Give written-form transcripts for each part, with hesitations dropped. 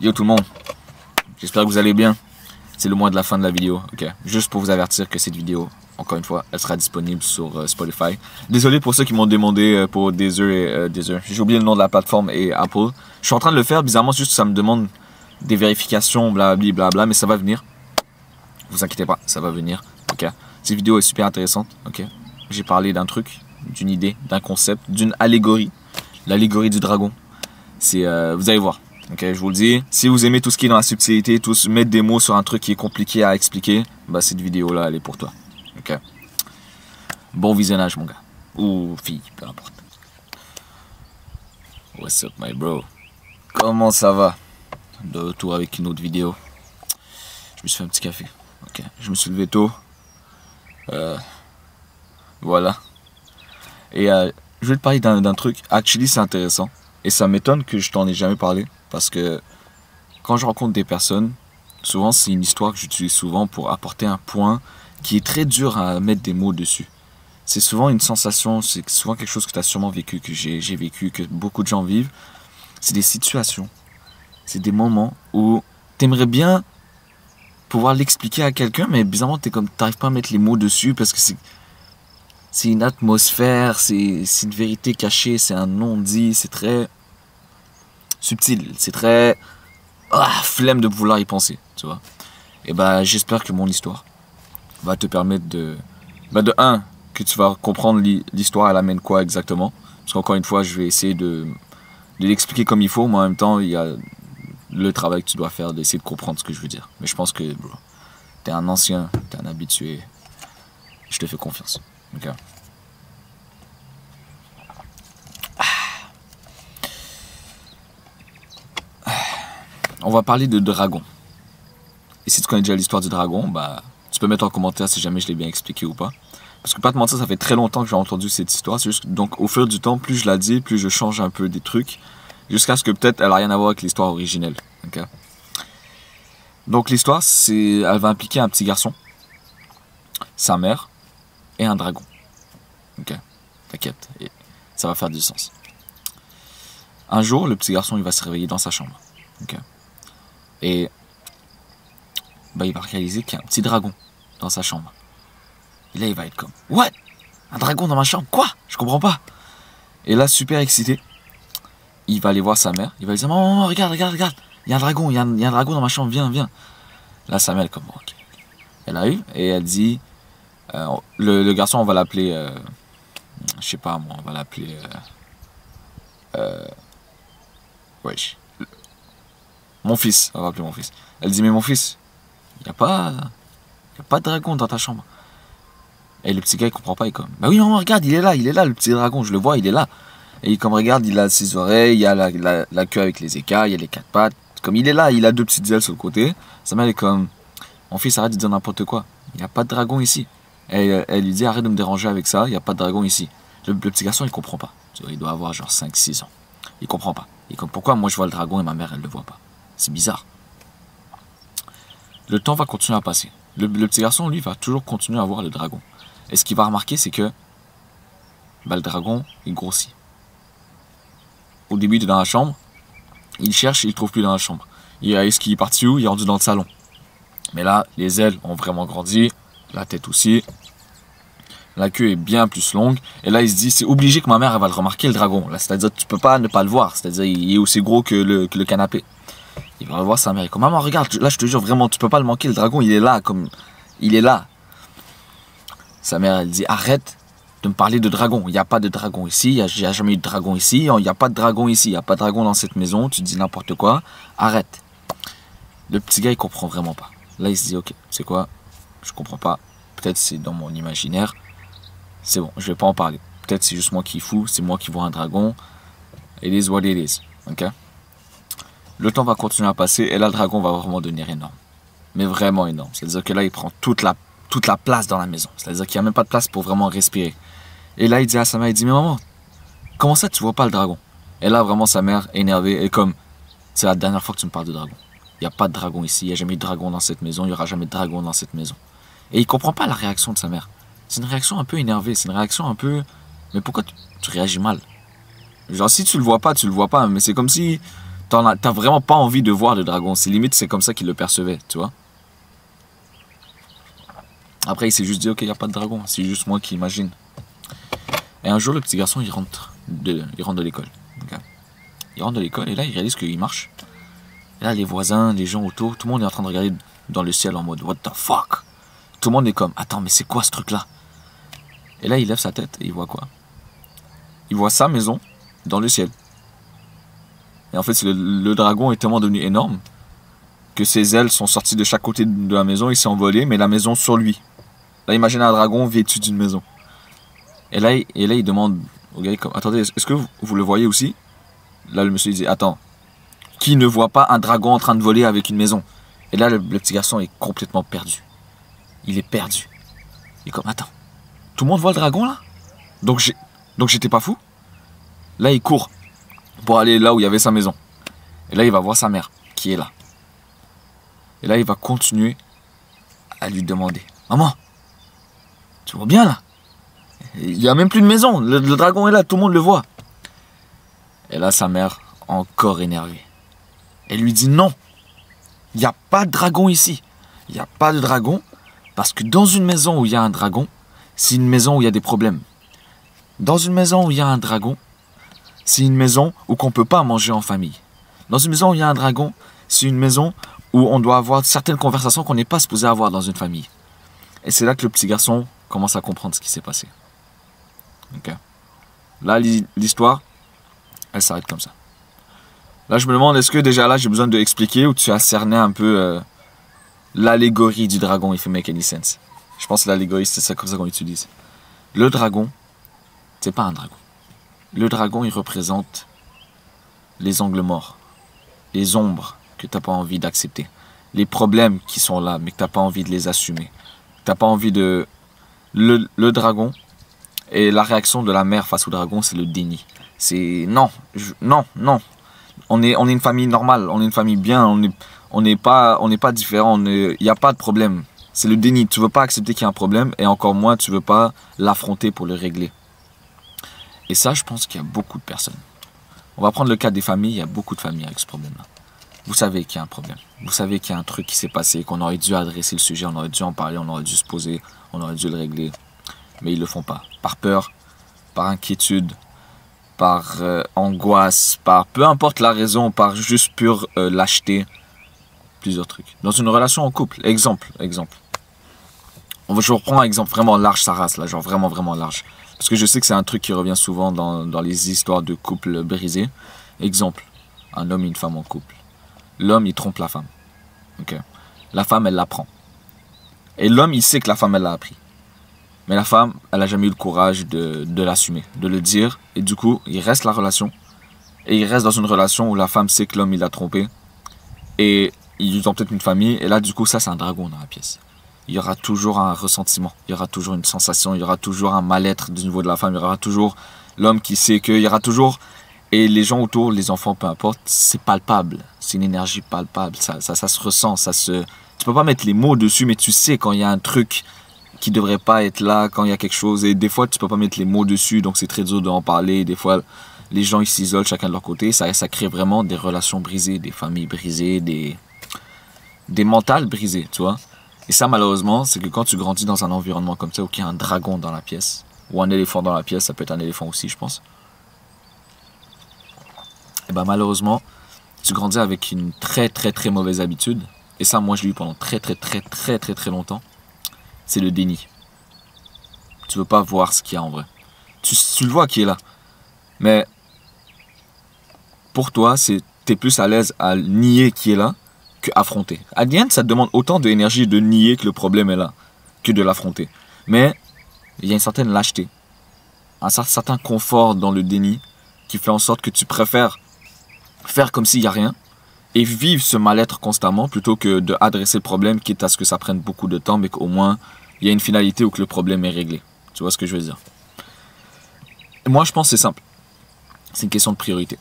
Yo tout le monde, j'espère que vous allez bien. C'est le mois de la fin de la vidéo, ok. Juste pour vous avertir que cette vidéo, encore une fois, elle sera disponible sur Spotify. Désolé pour ceux qui m'ont demandé pour Deezer et Deezer. J'ai oublié le nom de la plateforme et Apple. Je suis en train de le faire, bizarrement, juste ça me demande des vérifications, blablabla, mais ça va venir. Vous inquiétez pas, ça va venir, ok. Cette vidéo est super intéressante, ok. J'ai parlé d'un truc, d'une idée, d'un concept, d'une allégorie. L'allégorie du dragon. C'est, vous allez voir. Ok, je vous le dis, si vous aimez tout ce qui est dans la subtilité, mettre des mots sur un truc qui est compliqué à expliquer, bah cette vidéo-là, elle est pour toi. Ok. Bon visionnage, mon gars. Ou fille, peu importe. What's up, my bro? Comment ça va? De retour avec une autre vidéo. Je me suis fait un petit café. Ok, je me suis levé tôt. Voilà. Et je vais te parler d'un truc. Actually, c'est intéressant. Et ça m'étonne que je t'en ai jamais parlé. Parce que quand je rencontre des personnes, souvent c'est une histoire que j'utilise souvent pour apporter un point qui est très dur à mettre des mots dessus. C'est souvent une sensation, c'est souvent quelque chose que tu as sûrement vécu, que j'ai vécu, que beaucoup de gens vivent. C'est des situations, c'est des moments où tu aimerais bien pouvoir l'expliquer à quelqu'un, mais bizarrement tu n'arrives pas à mettre les mots dessus parce que c'est une atmosphère, c'est une vérité cachée, c'est un non-dit, c'est très subtil, c'est très flemme de vouloir y penser, tu vois. Et bah j'espère que mon histoire va te permettre de un, que tu vas comprendre l'histoire, elle amène quoi exactement, parce qu'encore une fois je vais essayer de l'expliquer comme il faut, mais en même temps il y a le travail que tu dois faire d'essayer de comprendre ce que je veux dire. Mais je pense que bro, t'es un ancien, t'es un habitué, je te fais confiance, ok. On va parler de dragon. Et si tu connais déjà l'histoire du dragon, bah, tu peux mettre en commentaire si jamais je l'ai bien expliqué ou pas. Parce que pas te mentir, ça fait très longtemps que j'ai entendu cette histoire. Juste, donc au fur du temps, plus je la dis, plus je change un peu des trucs. Jusqu'à ce que peut-être elle n'a rien à voir avec l'histoire originelle. Okay? Donc l'histoire, elle va impliquer un petit garçon, sa mère et un dragon. Ok, t'inquiète, ça va faire du sens. Un jour, le petit garçon, il va se réveiller dans sa chambre. Ok. Et bah, il va réaliser qu'il y a un petit dragon dans sa chambre. Et là, il va être comme « What? Un dragon dans ma chambre? Quoi? Je comprends pas. » Et là, super excité, il va aller voir sa mère. Il va lui dire « Maman, regarde. Il y a un dragon, il y a un dragon dans ma chambre, viens. » Là, sa mère, elle est comme « Ok. » Elle arrive et elle dit le garçon, on va l'appeler... je sais pas, moi, on va l'appeler... wesh. Mon fils, on va appeler mon fils. Elle dit, mais mon fils, il n'y a pas de dragon dans ta chambre. Et le petit gars, il comprend pas, il est comme, bah oui, maman, regarde, il est là, le petit dragon, je le vois, il est là. Et comme regarde, il a ses oreilles, il y a la queue avec les écailles, il y a les quatre pattes. Comme il est là, il a deux petites ailes sur le côté. Sa mère est comme, mon fils, arrête de dire n'importe quoi. Il n'y a pas de dragon ici. Et elle lui dit, arrête de me déranger avec ça, il n'y a pas de dragon ici. Le petit garçon, il comprend pas. Il doit avoir genre 5-6 ans. Il comprend pas. Il est comme, pourquoi moi je vois le dragon et ma mère, elle le voit pas? C'est bizarre. Le temps va continuer à passer. Le petit garçon, lui, va toujours continuer à voir le dragon. Et ce qu'il va remarquer, c'est que le dragon, il grossit. Au début, il est dans la chambre. Il cherche, il ne trouve plus dans la chambre. Est-ce qu'il est parti où? Il est rendu dans le salon. Mais là, les ailes ont vraiment grandi. La tête aussi. La queue est bien plus longue. Et là, il se dit, c'est obligé que ma mère elle va le remarquer, le dragon. Là, c'est-à-dire, tu peux pas ne pas le voir. C'est-à-dire, il est aussi gros que le canapé. Il va revoir sa mère. Comme, maman, regarde, là, je te jure, vraiment, tu peux pas le manquer. Le dragon, il est là, comme... Il est là. Sa mère, elle dit, arrête de me parler de dragon. Il n'y a pas de dragon ici. Il n'y a jamais eu de dragon ici. Il n'y a pas de dragon ici. Il n'y a pas de dragon dans cette maison. Tu dis n'importe quoi. Arrête. Le petit gars, il comprend vraiment pas. Là, il se dit, ok, c'est quoi? Je comprends pas. Peut-être c'est dans mon imaginaire. C'est bon, je vais pas en parler. Peut-être c'est juste moi qui est fou. C'est moi qui vois un dragon. It is what it is. Ok? Le temps va continuer à passer et là, le dragon va vraiment devenir énorme. Mais vraiment énorme. C'est-à-dire que là, il prend toute la place dans la maison. C'est-à-dire qu'il n'y a même pas de place pour vraiment respirer. Et là, il dit à sa mère, il dit, mais maman, comment ça, tu vois pas le dragon? Et là, vraiment, sa mère, énervée, est comme, c'est la dernière fois que tu me parles de dragon. Il n'y a pas de dragon ici. Il n'y a jamais eu de dragon dans cette maison. Il n'y aura jamais de dragon dans cette maison. Et il comprend pas la réaction de sa mère. C'est une réaction un peu énervée. C'est une réaction un peu... Mais pourquoi tu réagis mal? Genre, si tu le vois pas, tu le vois pas. Mais c'est comme si T'as vraiment pas envie de voir le dragon. C'est limite, c'est comme ça qu'il le percevait, tu vois. Après, il s'est juste dit, ok, il n'y a pas de dragon. C'est juste moi qui imagine. Et un jour, le petit garçon, il rentre de l'école. Okay. Il rentre de l'école et là, il réalise qu'il marche. Et là, les voisins, les gens autour, tout le monde est en train de regarder dans le ciel en mode, what the fuck? Tout le monde est comme, attends, mais c'est quoi ce truc-là? Et là, il lève sa tête et il voit quoi? Il voit sa maison dans le ciel. Et en fait, le dragon est tellement devenu énorme que ses ailes sont sorties de chaque côté de la maison. Il s'est envolé, mais la maison sur lui. Là, imaginez un dragon vêtu d'une maison. Et là, il demande au gars, comme, attendez, est-ce que vous le voyez aussi? Là, le monsieur il dit, attends, qui ne voit pas un dragon en train de voler avec une maison? Et là, le petit garçon est complètement perdu. Il est perdu. Il est comme, attends, tout le monde voit le dragon là? Donc j'étais pas fou? Là, il court pour aller là où il y avait sa maison. Et là, il va voir sa mère qui est là. Et là, il va continuer à lui demander, maman, tu vois bien là? Il n'y a même plus de maison. Le dragon est là, tout le monde le voit. Et là, sa mère, encore énervée, elle lui dit non. Il n'y a pas de dragon ici. Il n'y a pas de dragon parce que dans une maison où il y a un dragon, c'est une maison où il y a des problèmes. Dans une maison où il y a un dragon, c'est une maison où on ne peut pas manger en famille. Dans une maison où il y a un dragon, c'est une maison où on doit avoir certaines conversations qu'on n'est pas supposé avoir dans une famille. Et c'est là que le petit garçon commence à comprendre ce qui s'est passé. Okay. Là, l'histoire, elle s'arrête comme ça. Là, je me demande, est-ce que déjà là, j'ai besoin de expliquer ou tu as cerné un peu l'allégorie du dragon, if it make any sense? Je pense que l'allégorie, c'est comme ça qu'on l'utilise. Le dragon, c'est pas un dragon. Le dragon, il représente les angles morts, les ombres que tu n'as pas envie d'accepter, les problèmes qui sont là, mais que tu n'as pas envie de les assumer. Tu n'as pas envie de... Le dragon, et la réaction de la mère face au dragon, c'est le déni. C'est non, non. On est une famille normale, on est une famille bien, on n'est pas différent, il n'y a pas de problème. C'est le déni, tu ne veux pas accepter qu'il y a un problème, et encore moins, tu ne veux pas l'affronter pour le régler. Et ça, je pense qu'il y a beaucoup de personnes. On va prendre le cas des familles, il y a beaucoup de familles avec ce problème-là. Vous savez qu'il y a un problème. Vous savez qu'il y a un truc qui s'est passé, qu'on aurait dû adresser le sujet, on aurait dû en parler, on aurait dû se poser, on aurait dû le régler. Mais ils ne le font pas. Par peur, par inquiétude, par angoisse, par peu importe la raison, par juste pure lâcheté. Plusieurs trucs. Dans une relation en couple, exemple. Je reprends un exemple vraiment large, sa race, là, genre vraiment, vraiment large. Parce que je sais que c'est un truc qui revient souvent dans les histoires de couples brisés. Exemple, un homme et une femme en couple. L'homme, il trompe la femme. Okay. La femme, elle l'apprend. Et l'homme, il sait que la femme, elle l'a appris. Mais la femme, elle n'a jamais eu le courage de l'assumer, de le dire. Et du coup, il reste la relation. Et il reste dans une relation où la femme sait que l'homme, il l'a trompé. Et ils ont peut-être une famille. Et là, du coup, ça, c'est un dragon dans la pièce. Il y aura toujours un ressentiment. Il y aura toujours une sensation. Il y aura toujours un mal-être du niveau de la femme. Il y aura toujours l'homme qui sait qu'il y aura toujours... Et les gens autour, les enfants, peu importe, c'est palpable. C'est une énergie palpable. Ça se ressent. Tu peux pas mettre les mots dessus, mais tu sais quand il y a un truc qui devrait pas être là, quand il y a quelque chose. Et des fois, tu peux pas mettre les mots dessus, donc c'est très dur d'en parler. Des fois, les gens ils s'isolent chacun de leur côté. Ça crée vraiment des relations brisées, des familles brisées, des mentales brisées, tu vois. Et ça, malheureusement, c'est que quand tu grandis dans un environnement comme ça, où il y a un dragon dans la pièce, ou un éléphant dans la pièce, ça peut être un éléphant aussi, je pense. Et ben malheureusement, tu grandis avec une très très très mauvaise habitude. Et ça, moi, je l'ai eu pendant très longtemps. C'est le déni. Tu veux pas voir ce qu'il y a en vrai. Tu le vois qui est là. Mais pour toi, t'es plus à l'aise à nier qui est là que affronter. À the end, ça te demande autant d'énergie de nier que le problème est là, que de l'affronter. Mais il y a une certaine lâcheté, un certain confort dans le déni qui fait en sorte que tu préfères faire comme s'il n'y a rien et vivre ce mal-être constamment plutôt que d'adresser le problème, quitte à ce que ça prenne beaucoup de temps, mais qu'au moins il y a une finalité où que le problème est réglé. Tu vois ce que je veux dire? Et moi, je pense que c'est simple. C'est une question de priorité.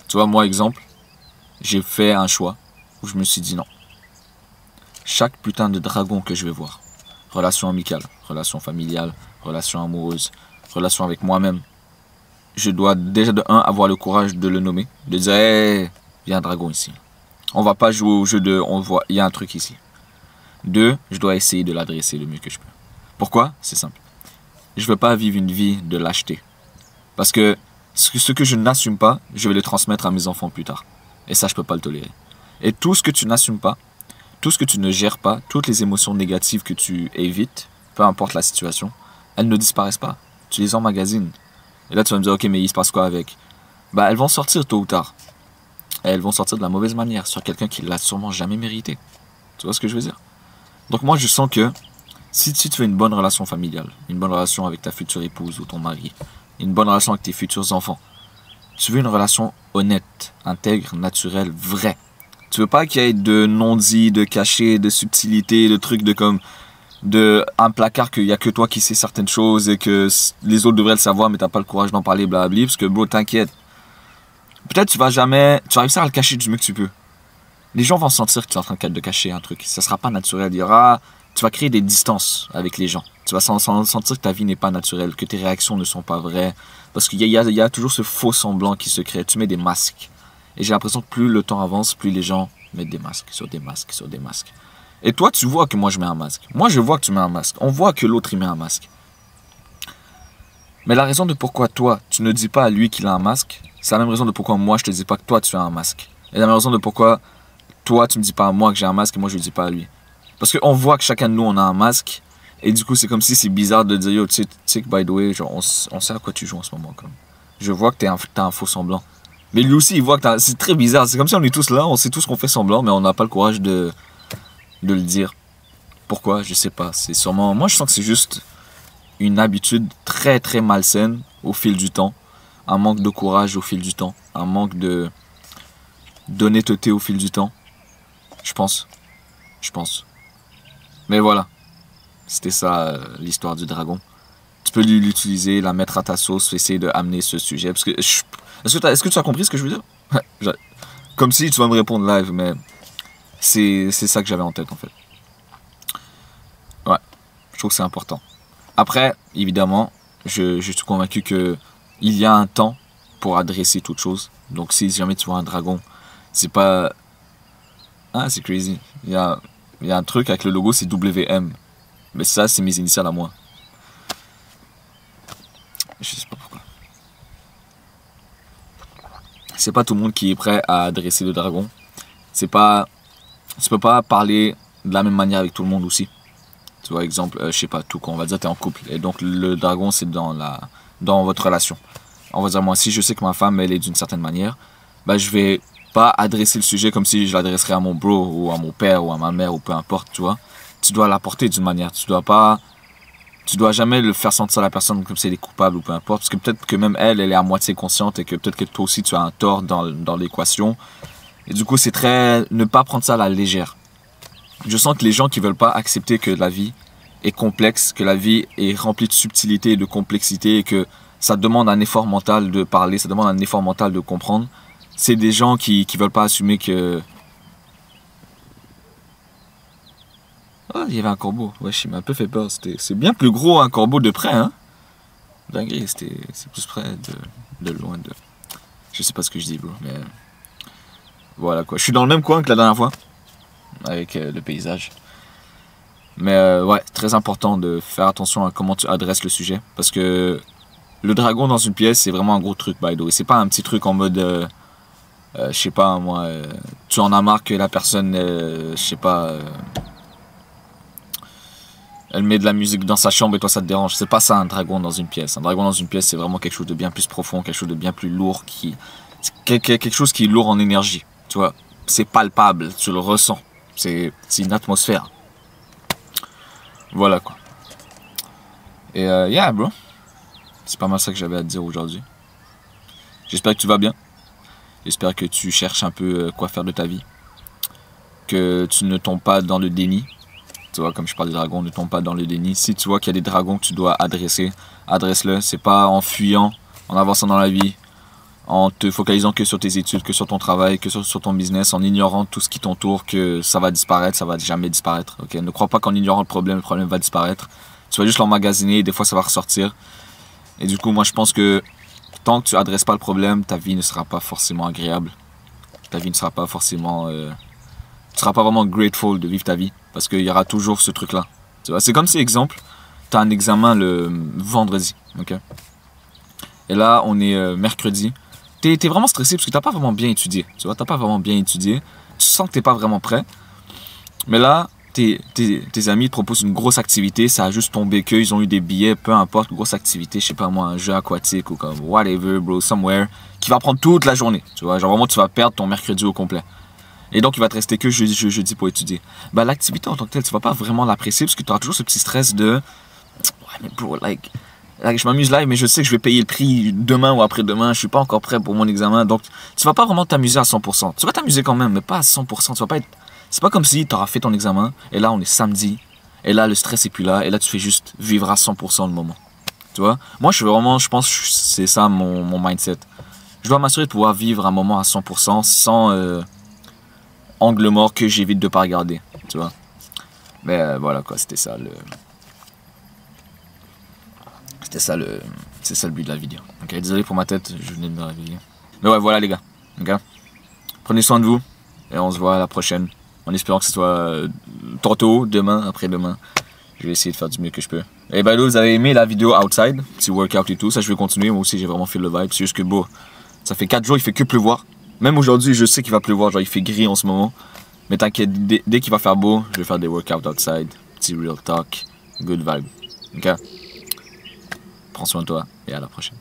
Tu vois, moi, exemple, j'ai fait un choix où je me suis dit non. Chaque putain de dragon que je vais voir, relation amicale, relation familiale, relation amoureuse, relation avec moi-même, je dois déjà de un avoir le courage de le nommer, de dire hey, il y a un dragon ici. On va pas jouer au jeu de, on voit, il y a un truc ici. 2, je dois essayer de l'adresser le mieux que je peux. Pourquoi? C'est simple. Je veux pas vivre une vie de lâcheté. Parce que ce que je n'assume pas, je vais le transmettre à mes enfants plus tard. Et ça, je peux pas le tolérer. Et tout ce que tu n'assumes pas, tout ce que tu ne gères pas, toutes les émotions négatives que tu évites, peu importe la situation, elles ne disparaissent pas. Tu les emmagasines. Et là, tu vas me dire, ok, mais il se passe quoi avec? Bah, elles vont sortir tôt ou tard. Et elles vont sortir de la mauvaise manière sur quelqu'un qui l'a sûrement jamais mérité. Tu vois ce que je veux dire? Donc moi, je sens que si tu fais une bonne relation familiale, une bonne relation avec ta future épouse ou ton mari, une bonne relation avec tes futurs enfants, tu veux une relation honnête, intègre, naturelle, vraie. Tu veux pas qu'il y ait de non-dits, de cachets, de subtilités, de trucs de comme de un placard qu'il y a que toi qui sais certaines choses et que les autres devraient le savoir mais t'as pas le courage d'en parler, blablabla, parce que bro, t'inquiète. Peut-être tu vas réussir à le cacher du mieux que tu peux. Les gens vont sentir que tu es en train de cacher un truc. Ça sera pas naturel. Tu vas créer des distances avec les gens. Tu vas sentir que ta vie n'est pas naturelle, que tes réactions ne sont pas vraies. Parce qu'il y a toujours ce faux semblant qui se crée. Tu mets des masques. Et j'ai l'impression que plus le temps avance, plus les gens mettent des masques, sur des masques, sur des masques. Et toi, tu vois que moi, je mets un masque. Moi, je vois que tu mets un masque. On voit que l'autre, il met un masque. Mais la raison de pourquoi toi, tu ne dis pas à lui qu'il a un masque, c'est la même raison de pourquoi moi, je te dis pas que toi, tu as un masque. Et la même raison de pourquoi toi, tu me dis pas à moi que j'ai un masque et moi, je le dis pas à lui. Parce qu'on voit que chacun de nous, on a un masque. Et du coup, c'est comme si c'est bizarre de dire, yo, tu sais que, by the way, genre, on sait à quoi tu joues en ce moment. Comme. Je vois que t'as un faux semblant. Mais lui aussi, il voit que c'est très bizarre. C'est comme si on est tous là, on sait tous qu'on fait semblant, mais on n'a pas le courage de le dire. Pourquoi? Je sais pas. C'est sûrement... Moi, je sens que c'est juste une habitude très, très malsaine au fil du temps. Un manque de courage au fil du temps. Un manque d'honnêteté au fil du temps. Je pense. Mais voilà. C'était ça, l'histoire du dragon. Tu peux l'utiliser, la mettre à ta sauce, essayer d'amener ce sujet. Parce que est-ce que tu as compris ce que je veux dire? Comme si tu vas me répondre live, mais c'est ça que j'avais en tête, en fait. Ouais, je trouve que c'est important. Après, évidemment, je suis convaincu que il y a un temps pour adresser toute chose. Donc si jamais tu vois un dragon, c'est pas... Ah, c'est crazy. Il y a un truc avec le logo, c'est WM. Mais ça, c'est mes initiales à moi. Je sais pas pourquoi. C'est pas tout le monde qui est prêt à adresser le dragon. C'est pas... Tu peux pas parler de la même manière avec tout le monde aussi. Tu vois, exemple, je sais pas, tout quand on va dire t'es en couple. Et donc le dragon, c'est dans votre relation. On va dire, moi, si je sais que ma femme, elle est d'une certaine manière, bah, je vais pas adresser le sujet comme si je l'adresserais à mon bro, ou à mon père, ou à ma mère, ou peu importe, tu vois. Tu dois l'apporter d'une manière. Tu dois jamais le faire sentir à la personne comme si elle est coupable, ou peu importe. Parce que peut-être que même elle est à moitié consciente, et que peut-être que toi aussi, tu as un tort dans l'équation. Et du coup, c'est très... Ne pas prendre ça à la légère. Je sens que les gens qui veulent pas accepter que la vie est complexe, que la vie est remplie de subtilité et de complexité, et que ça demande un effort mental de parler, ça demande un effort mental de comprendre, c'est des gens qui veulent pas assumer que... Ah, il y avait un corbeau. Ouais, il m'a un peu fait peur. C'est bien plus gros un corbeau de près, hein. Dingue, c'est plus près de loin de... Je sais pas ce que je dis, bro, mais... Voilà, quoi. Je suis dans le même coin que la dernière fois, avec le paysage. Mais ouais, très important de faire attention à comment tu adresses le sujet. Parce que le dragon dans une pièce, c'est vraiment un gros truc, by the way. C'est pas un petit truc en mode... je sais pas, moi... tu en as marre que la personne... je sais pas... elle met de la musique dans sa chambre et toi ça te dérange. C'est pas ça un dragon dans une pièce. Un dragon dans une pièce, c'est vraiment quelque chose de bien plus profond, quelque chose de bien plus lourd, quelque chose qui est lourd en énergie. Tu vois, c'est palpable, tu le ressens. C'est une atmosphère. Voilà quoi. Et yeah bro. C'est pas mal ça que j'avais à te dire aujourd'hui. J'espère que tu vas bien. J'espère que tu cherches un peu quoi faire de ta vie. Que tu ne tombes pas dans le déni. Tu vois, comme je parle des dragons, ne tombe pas dans le déni. Si tu vois qu'il y a des dragons que tu dois adresser, adresse-le. C'est pas en fuyant, en avançant dans la vie, en te focalisant que sur tes études, que sur ton travail, que sur ton business, en ignorant tout ce qui t'entoure, que ça va disparaître, ça va jamais disparaître. Okay? Ne crois pas qu'en ignorant le problème va disparaître. Tu vas juste l'emmagasiner et des fois ça va ressortir. Et du coup, moi je pense que tant que tu adresses pas le problème, ta vie ne sera pas forcément agréable. ta vie ne sera pas forcément... tu seras pas vraiment grateful de vivre ta vie. Parce qu'il y aura toujours ce truc-là. Tu vois, c'est comme si, exemple, tu as un examen le vendredi. Ok. Et là, on est mercredi. T'es vraiment stressé parce que t'as pas vraiment bien étudié. Tu vois, t'as pas vraiment bien étudié. Tu sens que t'es pas vraiment prêt. Mais là, tes amis te proposent une grosse activité. Ça a juste tombé qu'ils ont eu des billets, peu importe, grosse activité, je sais pas moi, un jeu aquatique ou comme whatever, bro, somewhere, qui va prendre toute la journée. Tu vois, genre vraiment, tu vas perdre ton mercredi au complet. Et donc, il va te rester que jeudi pour étudier. Bah, l'activité en tant que telle, tu vas pas vraiment l'apprécier parce que tu auras toujours ce petit stress de... Ouais, mais bro, like, je m'amuse là, mais je sais que je vais payer le prix demain ou après-demain. Je suis pas encore prêt pour mon examen. Donc, tu vas pas vraiment t'amuser à 100%. Tu vas t'amuser quand même, mais pas à 100%. Tu vas pas être... C'est pas comme si tu auras fait ton examen, et là, on est samedi, et là, le stress est plus là, et là, tu fais juste vivre à 100% le moment. Tu vois? Moi, je pense que c'est ça mon mindset. Je dois m'assurer de pouvoir vivre un moment à 100% sans angle mort que j'évite de pas regarder. Tu vois? Mais voilà, quoi, c'était ça le... C'est ça le but de la vidéo. Ok, désolé pour ma tête, je venais de me réveiller. Mais ouais, voilà les gars. Ok, prenez soin de vous et on se voit à la prochaine. En espérant que ce soit tantôt, demain, après-demain. Je vais essayer de faire du mieux que je peux. Et bah là, vous avez aimé la vidéo outside, petit workout et tout. Ça, je vais continuer. Moi aussi, j'ai vraiment fait le vibe. C'est juste que bon, ça fait 4 jours, il fait que pleuvoir. Même aujourd'hui, je sais qu'il va pleuvoir. Genre, il fait gris en ce moment. Mais t'inquiète, dès qu'il va faire beau, je vais faire des workouts outside. Petit real talk. Good vibe. Ok? Prends soin de toi et à la prochaine.